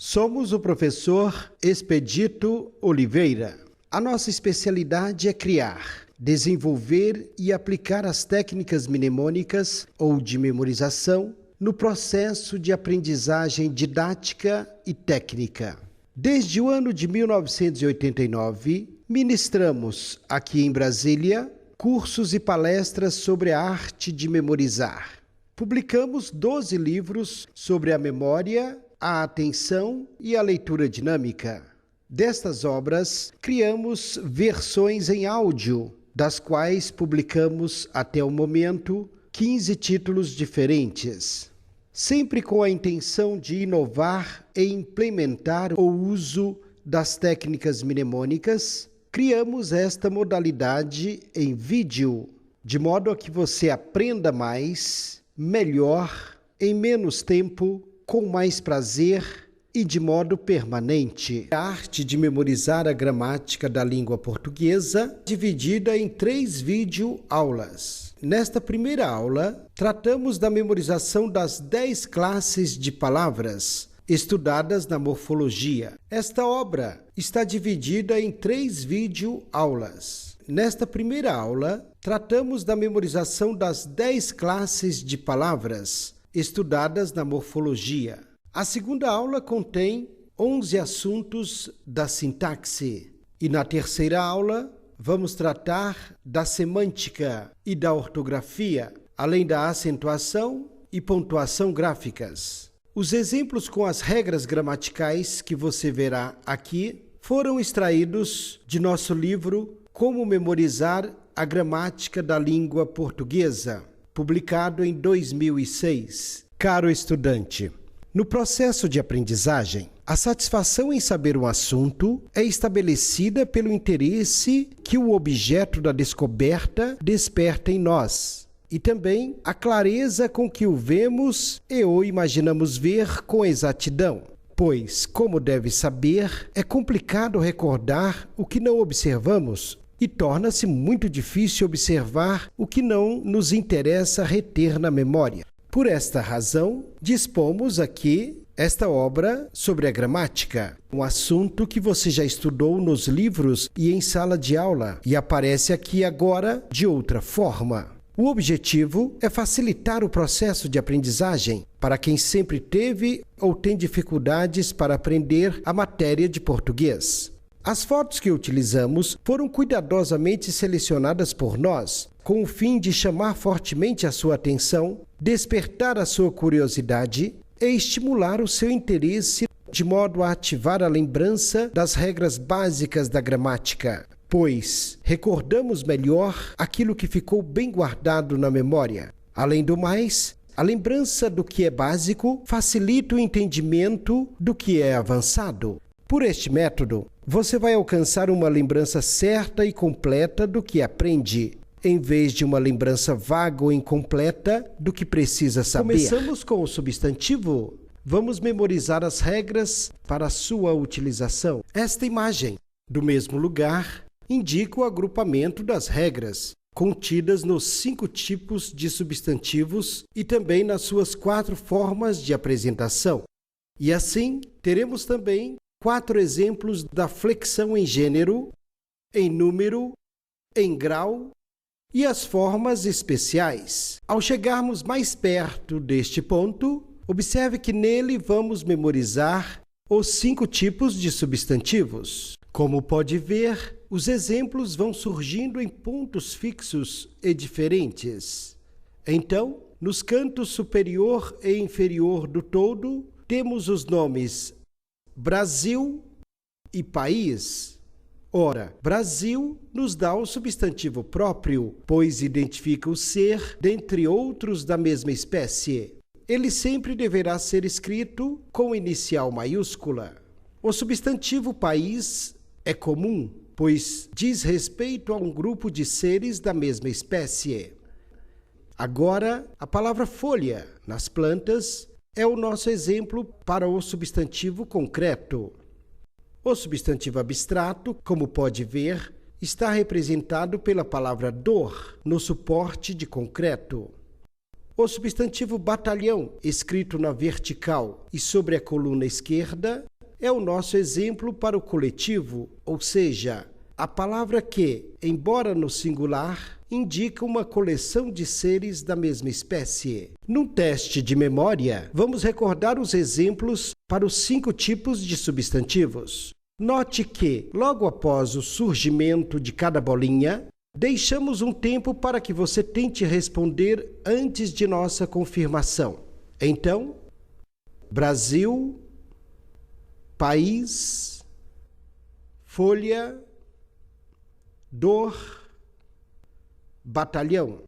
Somos o professor Expedito Oliveira. A nossa especialidade é criar, desenvolver e aplicar as técnicas mnemônicas ou de memorização no processo de aprendizagem didática e técnica. Desde o ano de 1989, ministramos aqui em Brasília cursos e palestras sobre a arte de memorizar. Publicamos 12 livros sobre a memória, a atenção e a leitura dinâmica. Destas obras, criamos versões em áudio, das quais publicamos até o momento 15 títulos diferentes, sempre com a intenção de inovar e implementar o uso das técnicas mnemônicas. Criamos esta modalidade em vídeo, de modo a que você aprenda mais, melhor, em menos tempo, com mais prazer e de modo permanente. A arte de memorizar a gramática da língua portuguesa, dividida em 3 videoaulas. Nesta primeira aula, tratamos da memorização das 10 classes de palavras estudadas na morfologia. Esta obra está dividida em 3 videoaulas. Nesta primeira aula, tratamos da memorização das 10 classes de palavras estudadas na morfologia. A segunda aula contém 11 assuntos da sintaxe. E na terceira aula, vamos tratar da semântica e da ortografia, além da acentuação e pontuação gráficas. Os exemplos com as regras gramaticais que você verá aqui foram extraídos de nosso livro Como Memorizar a Gramática da Língua Portuguesa, publicado em 2006. Caro estudante, no processo de aprendizagem, a satisfação em saber um assunto é estabelecida pelo interesse que o objeto da descoberta desperta em nós, e também a clareza com que o vemos e o imaginamos ver com exatidão. Pois, como deve saber, é complicado recordar o que não observamos e torna-se muito difícil observar o que não nos interessa reter na memória. Por esta razão, dispomos aqui esta obra sobre a gramática, um assunto que você já estudou nos livros e em sala de aula e aparece aqui agora de outra forma. O objetivo é facilitar o processo de aprendizagem para quem sempre teve ou tem dificuldades para aprender a matéria de português. As fotos que utilizamos foram cuidadosamente selecionadas por nós, com o fim de chamar fortemente a sua atenção, despertar a sua curiosidade e estimular o seu interesse, de modo a ativar a lembrança das regras básicas da gramática, pois recordamos melhor aquilo que ficou bem guardado na memória. Além do mais, a lembrança do que é básico facilita o entendimento do que é avançado. Por este método, você vai alcançar uma lembrança certa e completa do que aprende, em vez de uma lembrança vaga ou incompleta do que precisa saber. Começamos com o substantivo. Vamos memorizar as regras para a sua utilização. Esta imagem, do mesmo lugar, indica o agrupamento das regras, contidas nos 5 tipos de substantivos e também nas suas 4 formas de apresentação. E assim, teremos também 4 exemplos da flexão em gênero, em número, em grau e as formas especiais. Ao chegarmos mais perto deste ponto, observe que nele vamos memorizar os 5 tipos de substantivos. Como pode ver, os exemplos vão surgindo em pontos fixos e diferentes. Então, nos cantos superior e inferior do todo, temos os nomes Brasil e país. Ora, Brasil nos dá o substantivo próprio, pois identifica o ser dentre outros da mesma espécie. Ele sempre deverá ser escrito com inicial maiúscula. O substantivo país é comum, pois diz respeito a um grupo de seres da mesma espécie. Agora, a palavra folha, nas plantas, é o nosso exemplo para o substantivo concreto. O substantivo abstrato, como pode ver, está representado pela palavra dor no suporte de concreto. O substantivo batalhão, escrito na vertical e sobre a coluna esquerda, é o nosso exemplo para o coletivo, ou seja, a palavra que, embora no singular, indica uma coleção de seres da mesma espécie. Num teste de memória, vamos recordar os exemplos para os 5 tipos de substantivos. Note que, logo após o surgimento de cada bolinha, deixamos um tempo para que você tente responder antes de nossa confirmação. Então, Brasil, país, folha, dor, batalhão.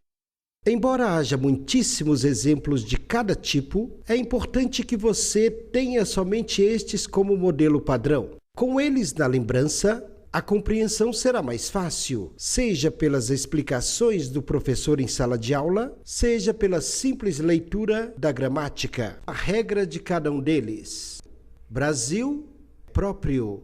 Embora haja muitíssimos exemplos de cada tipo, é importante que você tenha somente estes como modelo padrão. Com eles na lembrança, a compreensão será mais fácil, seja pelas explicações do professor em sala de aula, seja pela simples leitura da gramática. A regra de cada um deles. Brasil, próprio.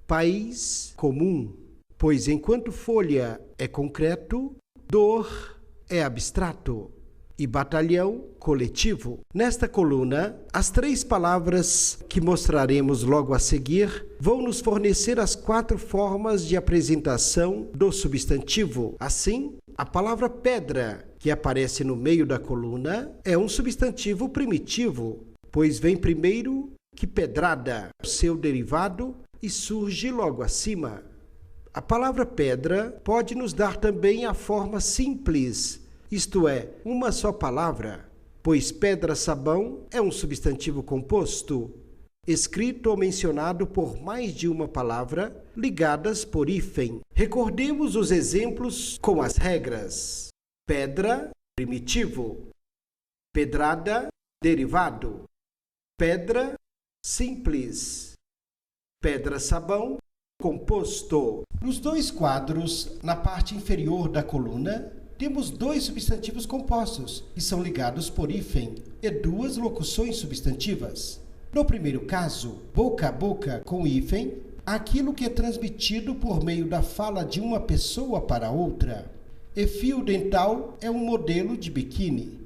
País, comum. Pois enquanto folha é concreto, dor é abstrato e batalhão coletivo. Nesta coluna, as 3 palavras que mostraremos logo a seguir vão nos fornecer as 4 formas de apresentação do substantivo. Assim, a palavra pedra, que aparece no meio da coluna, é um substantivo primitivo, pois vem primeiro que pedrada, seu derivado, e surge logo acima. A palavra pedra pode nos dar também a forma simples, isto é, uma só palavra, pois pedra-sabão é um substantivo composto, escrito ou mencionado por mais de uma palavra, ligadas por hífen. Recordemos os exemplos com as regras. Pedra, primitivo. Pedrada, derivado. Pedra, simples. Pedra-sabão, composto. Nos 2 quadros, na parte inferior da coluna, temos 2 substantivos compostos, que são ligados por hífen, e 2 locuções substantivas. No primeiro caso, boca a boca com hífen, aquilo que é transmitido por meio da fala de uma pessoa para outra. E fio dental é um modelo de biquíni.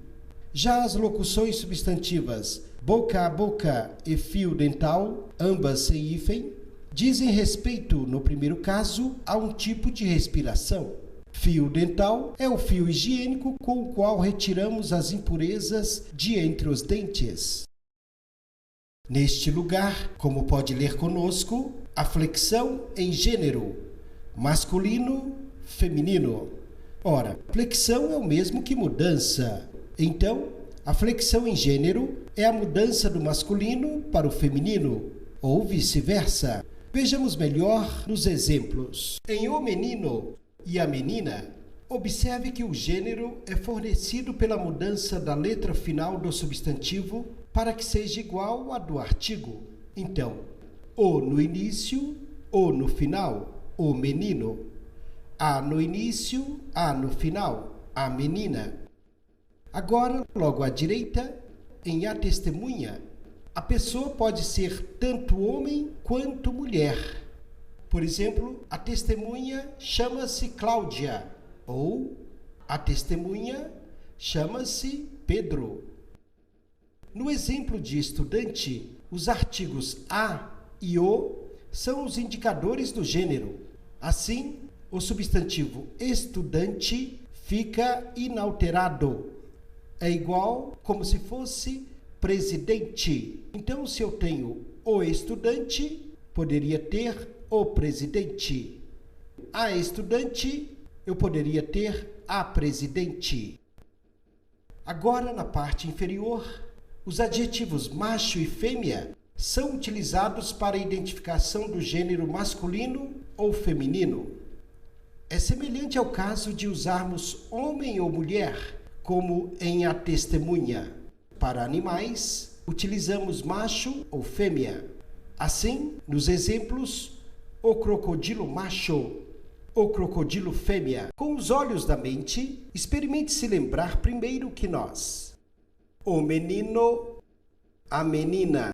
Já as locuções substantivas boca a boca e fio dental, ambas sem hífen, dizem respeito, no primeiro caso, a um tipo de respiração. Fio dental é o fio higiênico com o qual retiramos as impurezas de entre os dentes. Neste lugar, como pode ler conosco, a flexão em gênero, masculino, feminino. Ora, flexão é o mesmo que mudança. Então, a flexão em gênero é a mudança do masculino para o feminino, ou vice-versa. Vejamos melhor nos exemplos. Em o menino e a menina, observe que o gênero é fornecido pela mudança da letra final do substantivo para que seja igual à do artigo. Então, o no início, o no final, o menino. A no início, a no final, a menina. Agora, logo à direita, em a testemunha, a pessoa pode ser tanto homem quanto mulher. Por exemplo, a testemunha chama-se Cláudia, ou a testemunha chama-se Pedro. No exemplo de estudante, os artigos a e o são os indicadores do gênero. Assim, o substantivo estudante fica inalterado. É igual como se fosse presidente. Então, se eu tenho o estudante, poderia ter o presidente. A estudante, eu poderia ter a presidente. Agora, na parte inferior, os adjetivos macho e fêmea são utilizados para a identificação do gênero masculino ou feminino. É semelhante ao caso de usarmos homem ou mulher, como em a testemunha. Para animais, utilizamos macho ou fêmea. Assim, nos exemplos, o crocodilo macho, o crocodilo fêmea. Com os olhos da mente, experimente se lembrar primeiro que nós. O menino, a menina.